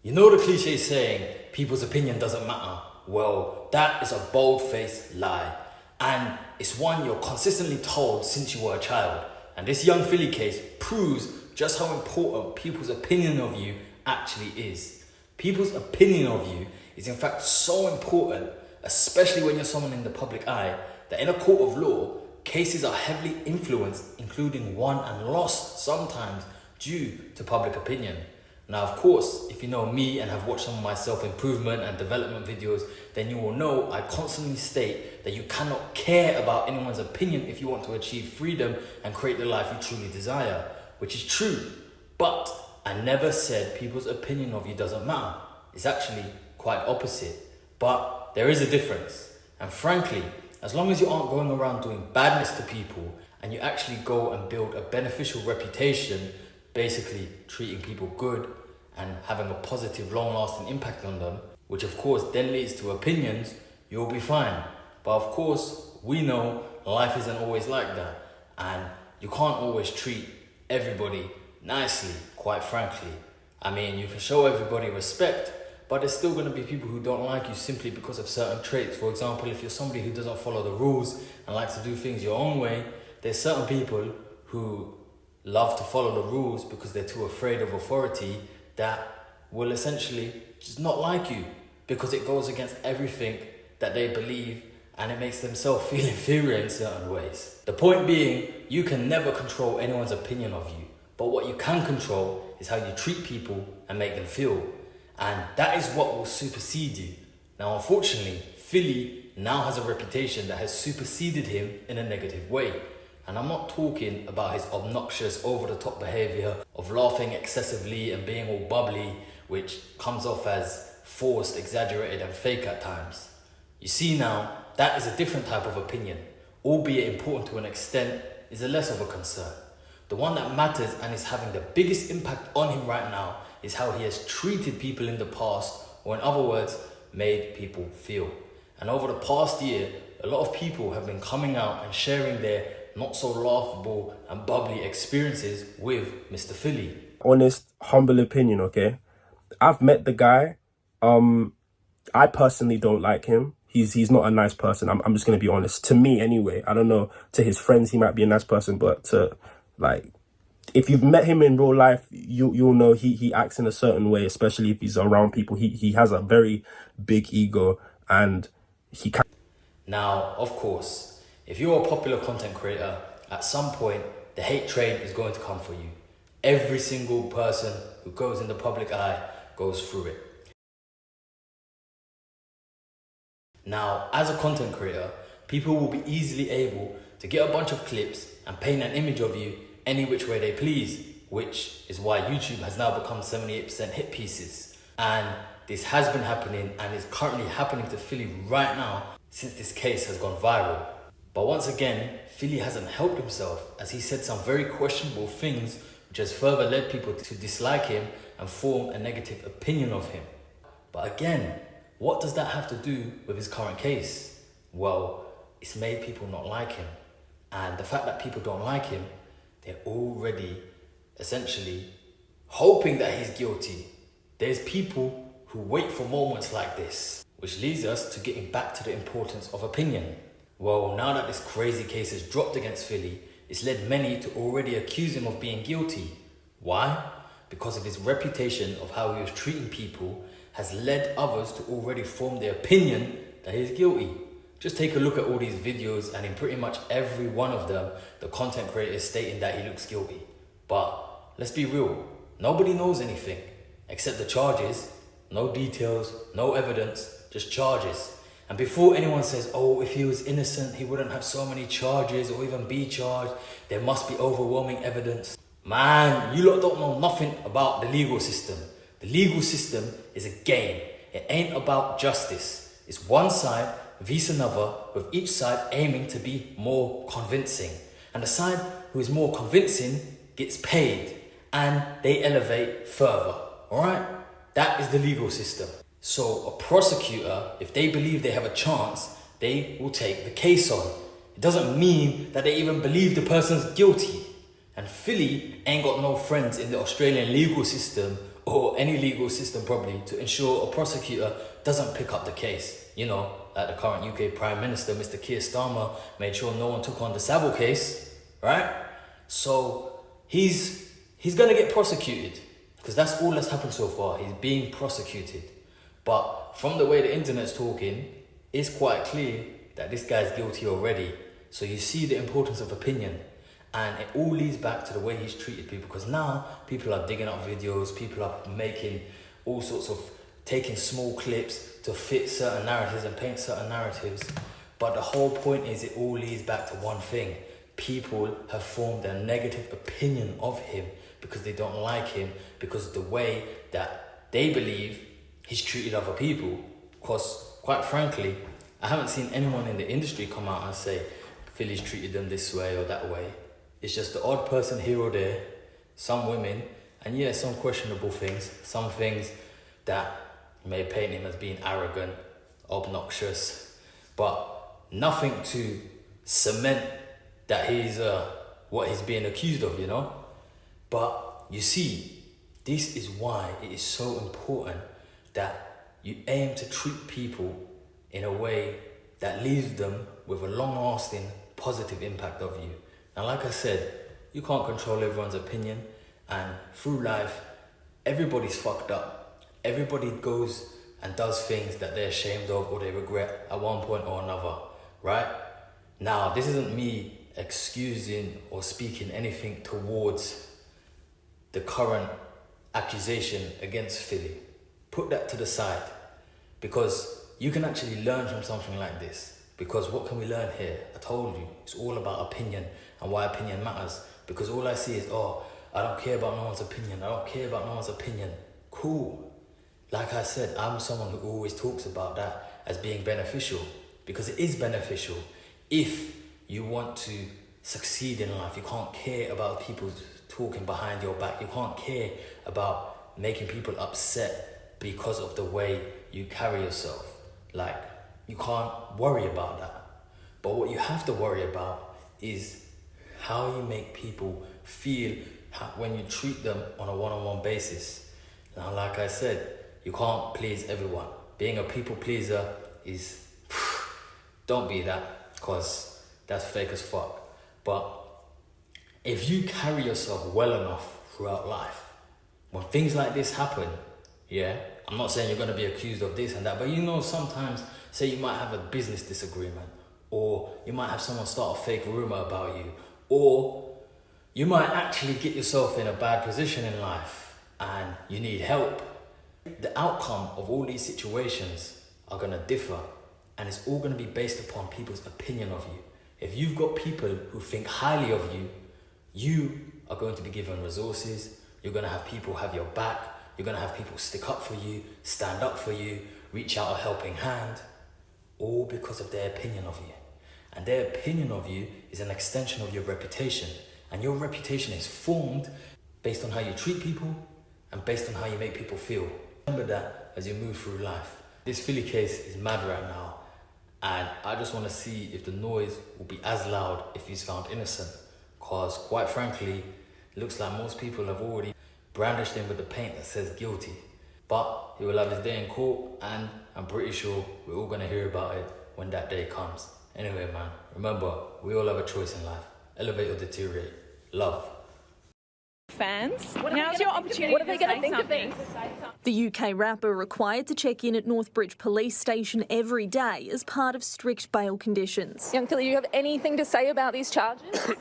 You know the cliche saying, people's opinion doesn't matter? Well, that is a bold-faced lie. And it's one you're consistently told since you were a child. And this young Philly case proves just how important people's opinion of you actually is. People's opinion of you is in fact so important, especially when you're someone in the public eye, that in a court of law, cases are heavily influenced, including won and lost sometimes due to public opinion. Now, of course, if you know me and have watched some of my self-improvement and development videos, then you will know I constantly state that you cannot care about anyone's opinion if you want to achieve freedom and create the life you truly desire, which is true. But I never said people's opinion of you doesn't matter. It's actually quite opposite. But there is a difference. And frankly, as long as you aren't going around doing badness to people and you actually go and build a beneficial reputation, basically treating people good and having a positive, long-lasting impact on them, which of course then leads to opinions, you'll be fine. But of course, we know life isn't always like that, and you can't always treat everybody nicely, quite frankly. I mean, you can show everybody respect, but there's still going to be people who don't like you simply because of certain traits. For example, if you're somebody who doesn't follow the rules and likes to do things your own way, there's certain people who love to follow the rules because they're too afraid of authority that will essentially just not like you because it goes against everything that they believe and it makes themselves feel inferior in certain ways. The point being, you can never control anyone's opinion of you, but what you can control is how you treat people and make them feel. And that is what will supersede you. Now, unfortunately, Philly now has a reputation that has superseded him in a negative way. And I'm not talking about his obnoxious, over-the-top behavior of laughing excessively and being all bubbly, which comes off as forced, exaggerated, and fake at times. You see now, that is a different type of opinion, albeit important to an extent, is a less of a concern. The one that matters and is having the biggest impact on him right now is how he has treated people in the past, or in other words, made people feel. And over the past year, a lot of people have been coming out and sharing their not so laughable and bubbly experiences with Mr. Philly. Honest, humble opinion, okay? I've met the guy. I personally don't like him. He's not a nice person. I'm just going to be honest. To me, anyway. I don't know. To his friends, he might be a nice person, but to, like, if you've met him in real life, you'll know he acts in a certain way, especially if he's around people. He has a very big ego, and he can. Now, of course, if you're a popular content creator, at some point, the hate train is going to come for you. Every single person who goes in the public eye goes through it. Now, as a content creator, people will be easily able to get a bunch of clips and paint an image of you any which way they please, which is why YouTube has now become 78% hit pieces. And this has been happening and is currently happening to Philly right now since this case has gone viral. But once again, Philly hasn't helped himself as he said some very questionable things which has further led people to dislike him and form a negative opinion of him. But again, what does that have to do with his current case? Well, it's made people not like him. And the fact that people don't like him, they're already essentially hoping that he's guilty. There's people who wait for moments like this, which leads us to getting back to the importance of opinion. Well, now that this crazy case has dropped against Philly, it's led many to already accuse him of being guilty. Why? Because of his reputation of how he was treating people has led others to already form their opinion that he's guilty. Just take a look at all these videos, and in pretty much every one of them, the content creator is stating that he looks guilty. But let's be real, nobody knows anything except the charges. No details, no evidence, just charges. And before anyone says, oh, if he was innocent, he wouldn't have so many charges or even be charged, there must be overwhelming evidence. Man, you lot don't know nothing about the legal system. The legal system is a game. It ain't about justice. It's one side versus another, with each side aiming to be more convincing. And the side who is more convincing gets paid and they elevate further. Alright? That is the legal system. So a prosecutor, if they believe they have a chance, they will take the case on. It doesn't mean that they even believe the person's guilty. And Philly ain't got no friends in the Australian legal system or any legal system probably, to ensure a prosecutor doesn't pick up the case. You know, like the current UK Prime Minister, Mr. Keir Starmer, made sure no one took on the Savile case, right? So he's gonna get prosecuted, because that's all that's happened so far. He's being prosecuted. But from the way the internet's talking, it's quite clear that this guy's guilty already. So you see the importance of opinion. And it all leads back to the way he's treated people, because now people are digging up videos, people are making all sorts of, taking small clips to fit certain narratives and paint certain narratives. But the whole point is, it all leads back to one thing. People have formed a negative opinion of him because they don't like him, because of the way that they believe he's treated other people. Because quite frankly, I haven't seen anyone in the industry come out and say Philly's treated them this way or that way. It's just the odd person here or there, some women, and yeah, some questionable things, some things that may paint him as being arrogant, obnoxious, but nothing to cement that he's what he's being accused of, you know? But you see, this is why it is so important that you aim to treat people in a way that leaves them with a long-lasting positive impact of you. Now, like I said, you can't control everyone's opinion, and through life, everybody's fucked up. Everybody goes and does things that they're ashamed of or they regret at one point or another, right? Now, this isn't me excusing or speaking anything towards the current accusation against Philly. Put that to the side, because you can actually learn from something like this. Because what can we learn here? I told you, it's all about opinion and why opinion matters. Because all I see is, oh, I don't care about no one's opinion. I don't care about no one's opinion. Cool. Like I said, I'm someone who always talks about that as being beneficial, because it is beneficial. If you want to succeed in life, you can't care about people talking behind your back. You can't care about making people upset because of the way you carry yourself. Like, you can't worry about that. But what you have to worry about is how you make people feel when you treat them on a one-on-one basis. Now, like I said, you can't please everyone. Being a people pleaser is, don't be that, because that's fake as fuck. But if you carry yourself well enough throughout life, when things like this happen, yeah, I'm not saying you're going to be accused of this and that, but you know, sometimes, say you might have a business disagreement, or you might have someone start a fake rumor about you, or you might actually get yourself in a bad position in life and you need help. The outcome of all these situations are going to differ, and it's all going to be based upon people's opinion of you. If you've got people who think highly of you, you are going to be given resources, you're going to have people have your back, you're going to have people stick up for you, stand up for you, reach out a helping hand, all because of their opinion of you. And their opinion of you is an extension of your reputation. And your reputation is formed based on how you treat people and based on how you make people feel. Remember that as you move through life. This Philly case is mad right now, and I just want to see if the noise will be as loud if he's found innocent. Because quite frankly, it looks like most people have already brandished him with the paint that says guilty. But he will have his day in court, and I'm pretty sure we're all going to hear about it when that day comes. Anyway, man, remember, we all have a choice in life. Elevate or deteriorate. Love. Fans, now's your opportunity. What are they going to think of this? The UK rapper required to check in at Northbridge Police Station every day as part of strict bail conditions. Young Philly, do you have anything to say about these charges?